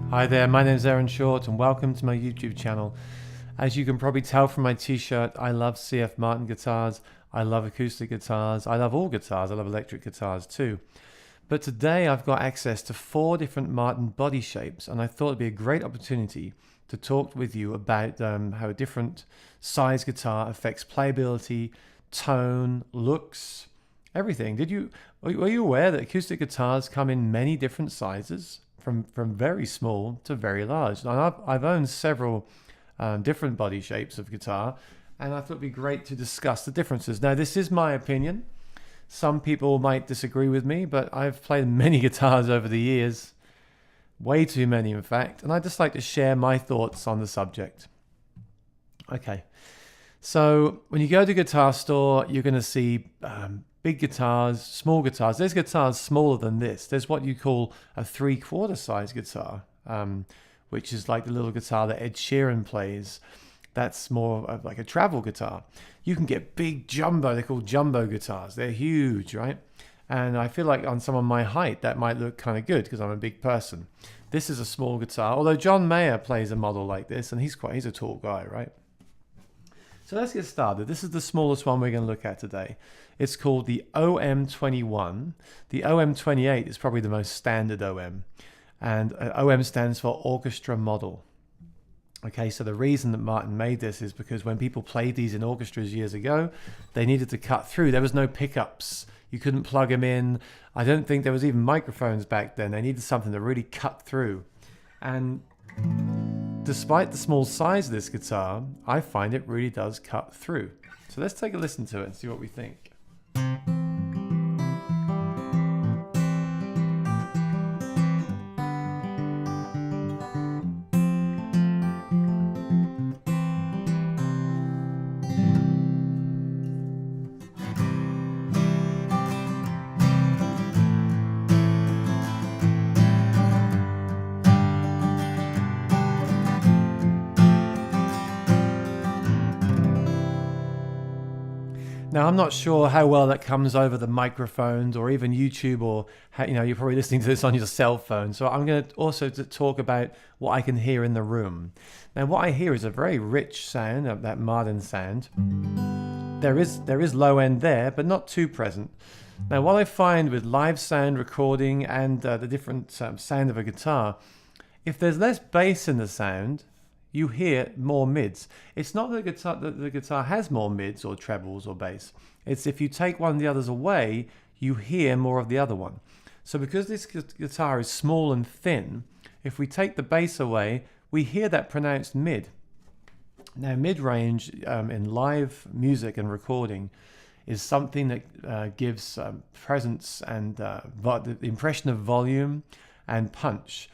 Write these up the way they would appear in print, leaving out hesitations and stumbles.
Hi there, my name is Aaron Short and welcome to my YouTube channel. As you can probably tell from my t-shirt, I love C.F. Martin guitars, I love acoustic guitars, I love all guitars, I love electric guitars too. But today I've got access to 4 different Martin body shapes, and I thought it'd be a great opportunity to talk with you about how a different size guitar affects playability, tone, looks, everything. Were you aware that acoustic guitars come in many different sizes? From very small to very large. And I've owned several different body shapes of guitar, and I thought it'd be great to discuss the differences. Now, this is my opinion. Some people might disagree with me, but I've played many guitars over the years, way too many in fact, and I'd just like to share my thoughts on the subject. Okay, so when you go to a guitar store, you're going to see big guitars, small guitars. There's guitars smaller than this. There's what you call a 3/4 size guitar, which is like the little guitar that Ed Sheeran plays. That's more of like a travel guitar. You can get big jumbo, they're called jumbo guitars. They're huge, right? And I feel like on someone my height, that might look kind of good because I'm a big person. This is a small guitar, although John Mayer plays a model like this, and he's a tall guy, right? So let's get started. This is the smallest one we're going to look at today. It's called the OM21. The OM28 is probably the most standard OM. And OM stands for Orchestra Model. Okay, so the reason that Martin made this is because when people played these in orchestras years ago, they needed to cut through. There was no pickups. You couldn't plug them in. I don't think there was even microphones back then. They needed something to really cut through. And despite the small size of this guitar, I find it really does cut through. So let's take a listen to it and see what we think. Now, I'm not sure how well that comes over the microphones or even YouTube, or how, you're probably listening to this on your cell phone. So I'm going to also talk about what I can hear in the room. Now, what I hear is a very rich sound, that Martin sound. There is low end there, but not too present. Now, what I find with live sound recording and the different sound of a guitar, if there's less bass in the sound, you hear more mids. It's not that the guitar has more mids or trebles or bass. It's if you take one of the others away, you hear more of the other one. So because this guitar is small and thin, if we take the bass away, we hear that pronounced mid. Now, mid-range in live music and recording is something that gives presence and the impression of volume and punch.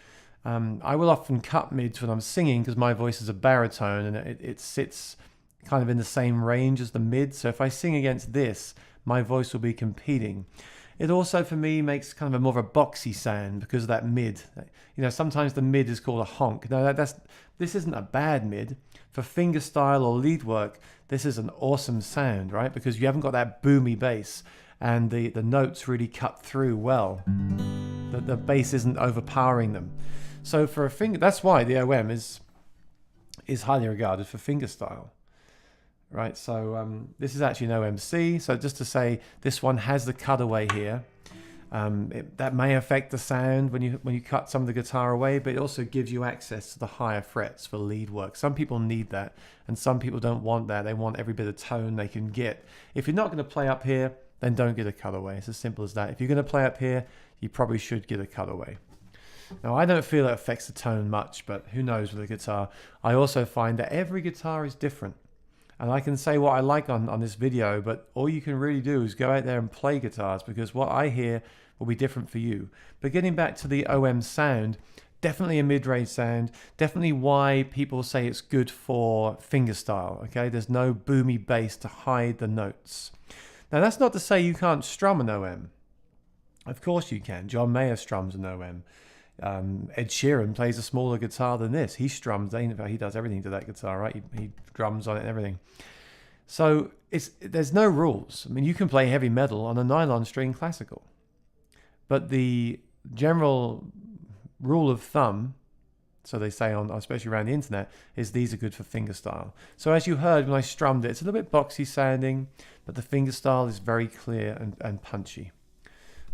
I will often cut mids when I'm singing because my voice is a baritone and it sits kind of in the same range as the mid. So if I sing against this, my voice will be competing. It also, for me, makes kind of a more of a boxy sound because of that mid. Sometimes the mid is called a honk. No, this isn't a bad mid. For fingerstyle or lead work, this is an awesome sound, right? Because you haven't got that boomy bass and the notes really cut through well. The bass isn't overpowering them. So for that's why the OM is highly regarded for fingerstyle, right? So this is actually an OMC. So just to say, this one has the cutaway here. That may affect the sound when you cut some of the guitar away, but it also gives you access to the higher frets for lead work. Some people need that, and some people don't want that. They want every bit of tone they can get. If you're not going to play up here, then don't get a cutaway. It's as simple as that. If you're going to play up here, you probably should get a cutaway. Now, I don't feel it affects the tone much, but who knows with a guitar. I also find that every guitar is different. And I can say what I like on this video, but all you can really do is go out there and play guitars, because what I hear will be different for you. But getting back to the OM sound, definitely a mid-range sound, definitely why people say it's good for fingerstyle, okay? There's no boomy bass to hide the notes. Now, that's not to say you can't strum an OM. Of course you can. John Mayer strums an OM. Ed Sheeran plays a smaller guitar than this. He strums, he does everything to that guitar, right? He drums on it and everything. So there's no rules. I mean, you can play heavy metal on a nylon string classical. But the general rule of thumb So they say on, especially around the internet, is these are good for fingerstyle. So as you heard when I strummed it, it's a little bit boxy sounding, but the fingerstyle is very clear and punchy.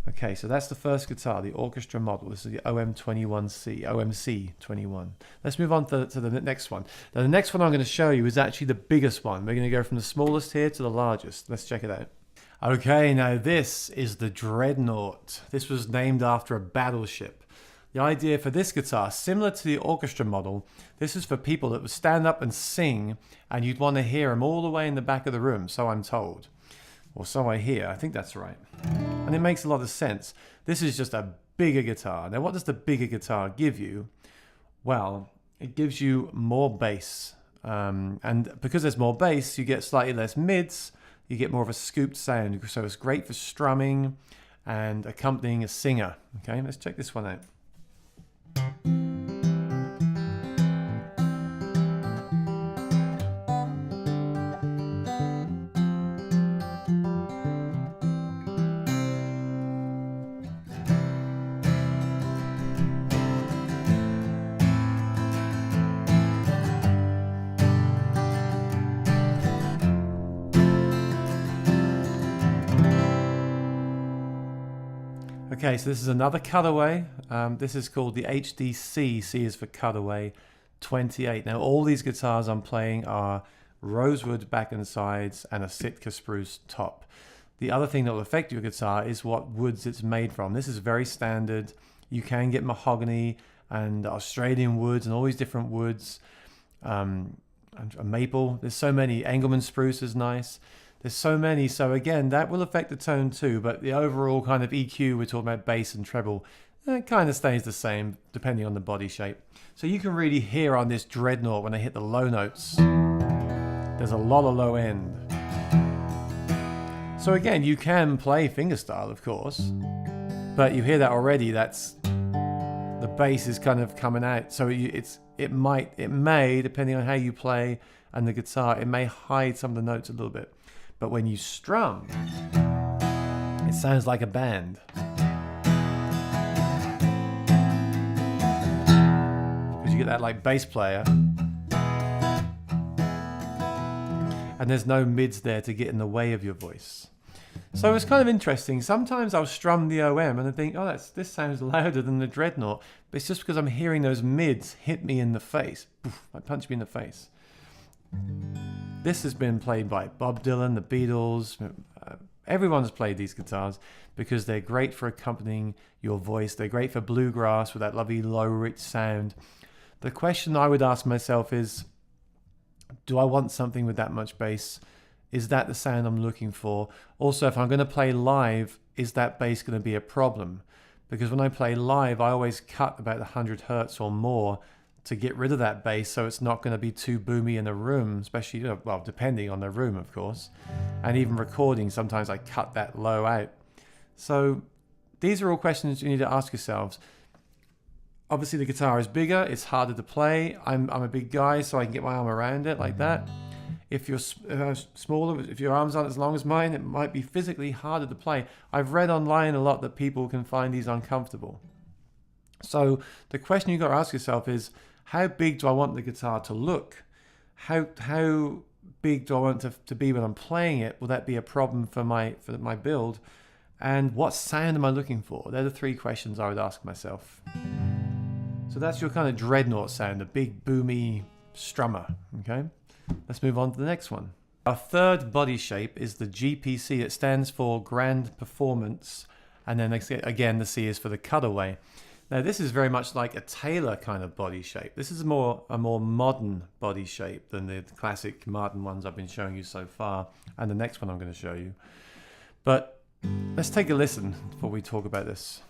Okay, so that's the first guitar, the orchestra model. This is the OMC21. Let's move on to the next one. Now the next one I'm going to show you is actually the biggest one. We're going to go from the smallest here to the largest. Let's check it out. Okay, now this is the Dreadnought. This was named after a battleship. The idea for this guitar, similar to the orchestra model, this is for people that would stand up and sing and you'd want to hear them all the way in the back of the room, so I'm told. Or so I hear, I think that's right. And it makes a lot of sense. This is just a bigger guitar. Now what does the bigger guitar give you? Well, it gives you more bass. And because there's more bass, you get slightly less mids, you get more of a scooped sound. So it's great for strumming and accompanying a singer. Okay, let's check this one out. Okay, so this is another cutaway. This is called the HDC. C is for cutaway 28. Now all these guitars I'm playing are rosewood back and sides and a Sitka spruce top. The other thing that will affect your guitar is what woods it's made from. This is very standard. You can get mahogany and Australian woods and all these different woods. And maple, there's so many. Engelmann spruce is nice. There's so many, so again, that will affect the tone too, but the overall kind of EQ, we're talking about bass and treble, it kind of stays the same depending on the body shape. So you can really hear on this Dreadnought when I hit the low notes, there's a lot of low end. So again, you can play fingerstyle, of course, but you hear that already, that's, the bass is kind of coming out. So it may, depending on how you play and the guitar, it may hide some of the notes a little bit. But when you strum, it sounds like a band. Because you get that like bass player. And there's no mids there to get in the way of your voice. So it's kind of interesting. Sometimes I'll strum the OM and I think, oh, this sounds louder than the Dreadnought. But it's just because I'm hearing those mids hit me in the face. Poof, like punch me in the face. This has been played by Bob Dylan, the Beatles. Everyone's played these guitars because they're great for accompanying your voice. They're great for bluegrass with that lovely low, rich sound. The question I would ask myself is, do I want something with that much bass? Is that the sound I'm looking for? Also, if I'm going to play live, is that bass going to be a problem? Because when I play live, I always cut about 100 hertz or more to get rid of that bass, so it's not going to be too boomy in the room, especially, well, depending on the room, of course. And even recording, sometimes I cut that low out. So these are all questions you need to ask yourselves. Obviously, the guitar is bigger, it's harder to play. I'm a big guy, so I can get my arm around it like that. If you're smaller, if your arms aren't as long as mine, it might be physically harder to play. I've read online a lot that people can find these uncomfortable. So the question you've got to ask yourself is, how big do I want the guitar to look? How big do I want it to be when I'm playing it? Will that be a problem for my build? And what sound am I looking for? They're the three questions I would ask myself. So that's your kind of Dreadnought sound, a big boomy strummer. Okay, let's move on to the next one. Our third body shape is the GPC. It stands for Grand Performance, and then again the C is for the cutaway. Now this is very much like a Taylor kind of body shape. This is a more modern body shape than the classic Martin ones I've been showing you so far, and the next one I'm going to show you. But let's take a listen before we talk about this.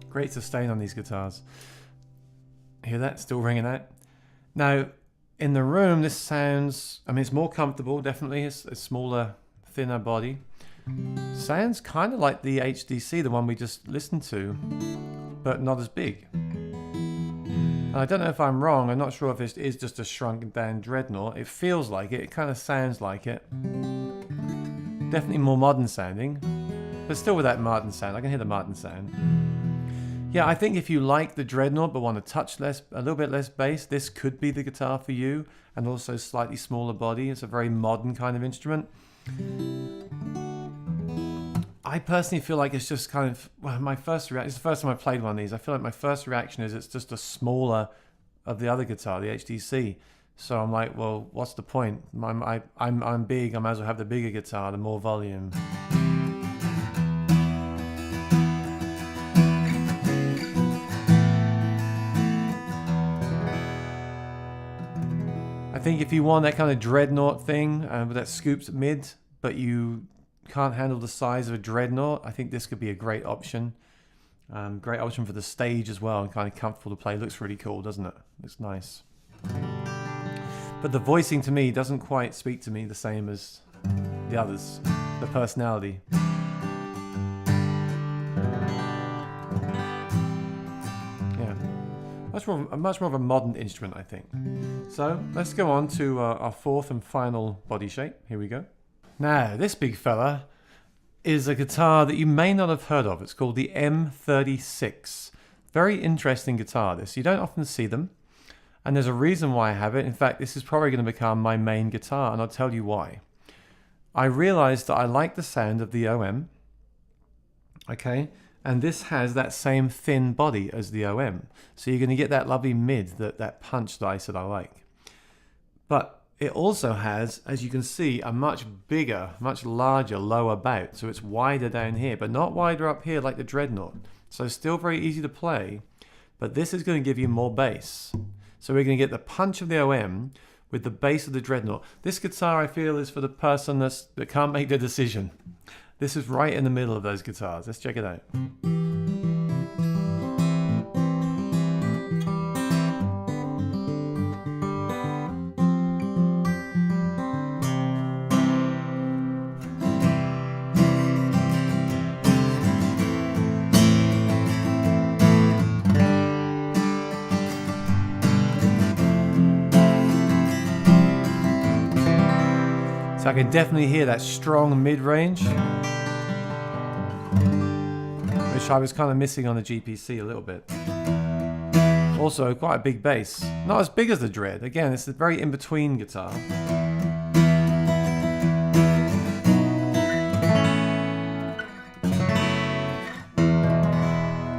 Great sustain on these guitars. Hear that? Still ringing out. Now, in the room, this sounds, I mean, it's more comfortable, definitely. It's a smaller, thinner body. Sounds kind of like the HDC, the one we just listened to, but not as big. And I don't know if I'm wrong. I'm not sure if it is just a shrunken down Dreadnought. It feels like it. It kind of sounds like it. Definitely more modern sounding, but still with that Martin sound. I can hear the Martin sound. Yeah, I think if you like the Dreadnought but want to touch less, a little bit less bass, this could be the guitar for you. And also slightly smaller body. It's a very modern kind of instrument. I personally feel like it's just kind of, well, my first reaction, it's the first time I played one of these. I feel like my first reaction is it's just a smaller of the other guitar, the HDC. So I'm like, well, what's the point? I'm big, I might as well have the bigger guitar, the more volume. I think if you want that kind of Dreadnought thing with that scooped mid, but you can't handle the size of a Dreadnought, I think this could be a great option. Great option for the stage as well, and kind of comfortable to play. Looks really cool, doesn't it? Looks nice. But the voicing to me doesn't quite speak to me the same as the others. The personality. Yeah, much more of a modern instrument, I think. So let's go on to our fourth and final body shape. Here we go. Now, this big fella is a guitar that you may not have heard of. It's called the M36. Very interesting guitar, this. You don't often see them. And there's a reason why I have it. In fact, this is probably going to become my main guitar, and I'll tell you why. I realized that I like the sound of the OM. Okay? And this has that same thin body as the OM. So you're going to get that lovely mid, that punch that I said I like. But it also has, as you can see, a much bigger, much larger lower bout. So it's wider down here, but not wider up here like the Dreadnought. So still very easy to play, but this is going to give you more bass. So we're going to get the punch of the OM with the bass of the Dreadnought. This guitar, I feel, is for the person that can't make the decision. This is right in the middle of those guitars. Let's check it out. So I can definitely hear that strong mid-range, which I was kind of missing on the GPC a little bit. Also, quite a big bass. Not as big as the Dread. Again, it's a very in-between guitar.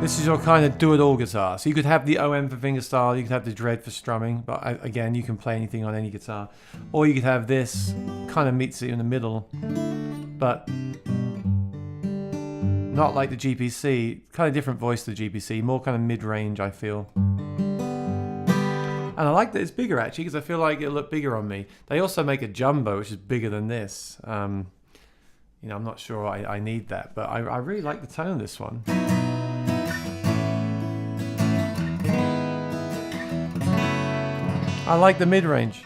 This is your kind of do-it-all guitar. So you could have the OM for fingerstyle, you could have the Dread for strumming, but again, you can play anything on any guitar. Or you could have this, kind of meets it in the middle, but not like the GPC. Kind of different voice to the GPC, more kind of mid-range, I feel. And I like that it's bigger, actually, because I feel like it'll look bigger on me. They also make a jumbo, which is bigger than this. You know, I'm not sure I need that, but I really like the tone of this one. I like the mid-range.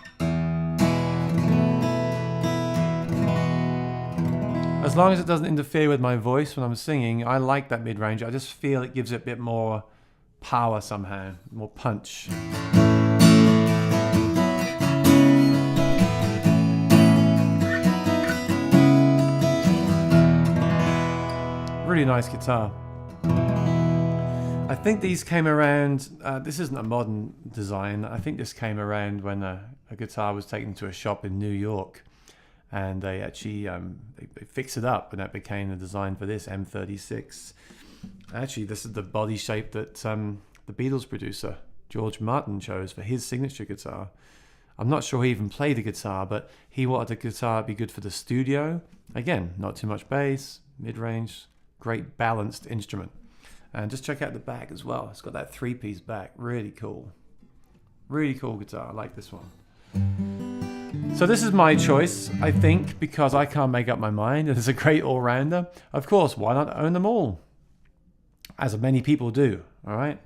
As long as it doesn't interfere with my voice when I'm singing, I like that mid-range. I just feel it gives it a bit more power somehow, more punch. Really nice guitar. I think these came around, this isn't a modern design, I think this came around when a guitar was taken to a shop in New York, and they actually they fixed it up, and that became the design for this M36. Actually, this is the body shape that the Beatles producer, George Martin, chose for his signature guitar. I'm not sure he even played the guitar, but he wanted the guitar to be good for the studio. Again, not too much bass, mid-range, great balanced instrument. And just check out the back as well. It's got that three-piece back. Really cool. Really cool guitar. I like this one. So this is my choice, I think, because I can't make up my mind. It's a great all-rounder. Of course, why not own them all? As many people do. all right?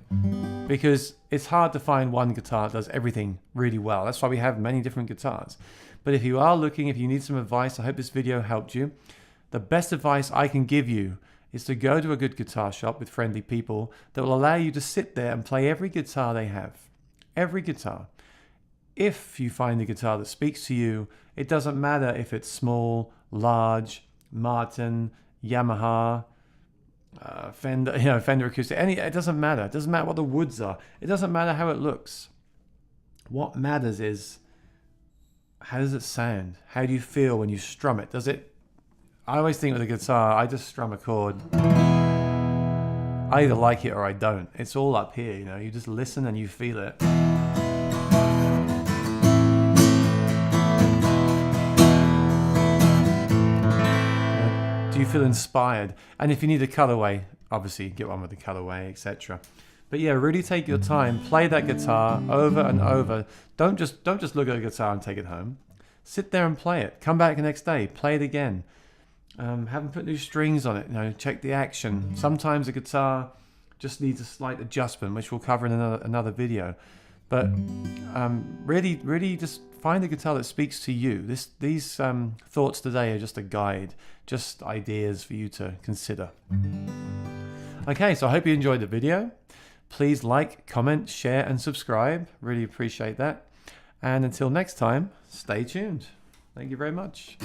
Because it's hard to find one guitar that does everything really well. That's why we have many different guitars. But if you are looking, if you need some advice, I hope this video helped you. The best advice I can give you is to go to a good guitar shop with friendly people that will allow you to sit there and play every guitar they have. Every guitar. If you find a guitar that speaks to you, it doesn't matter if it's small, large, Martin, Yamaha, Fender, Fender Acoustic. It doesn't matter. It doesn't matter what the woods are. It doesn't matter how it looks. What matters is, how does it sound? How do you feel when you strum it? I always think with a guitar, I just strum a chord. I either like it or I don't. It's all up here, you just listen and you feel it. Do you feel inspired? And if you need a colorway, obviously get one with the colorway, etc. But yeah, really take your time. Play that guitar over and over. Don't just look at a guitar and take it home. Sit there and play it. Come back the next day. Play it again. Have them put new strings on it. Check the action. Sometimes a guitar just needs a slight adjustment, which we'll cover in another video. But really just find a guitar that speaks to you. These thoughts today are just a guide, just ideas for you to consider. Okay, so I hope you enjoyed the video. Please like, comment, share, and subscribe. Really appreciate that. And until next time, stay tuned. Thank you very much.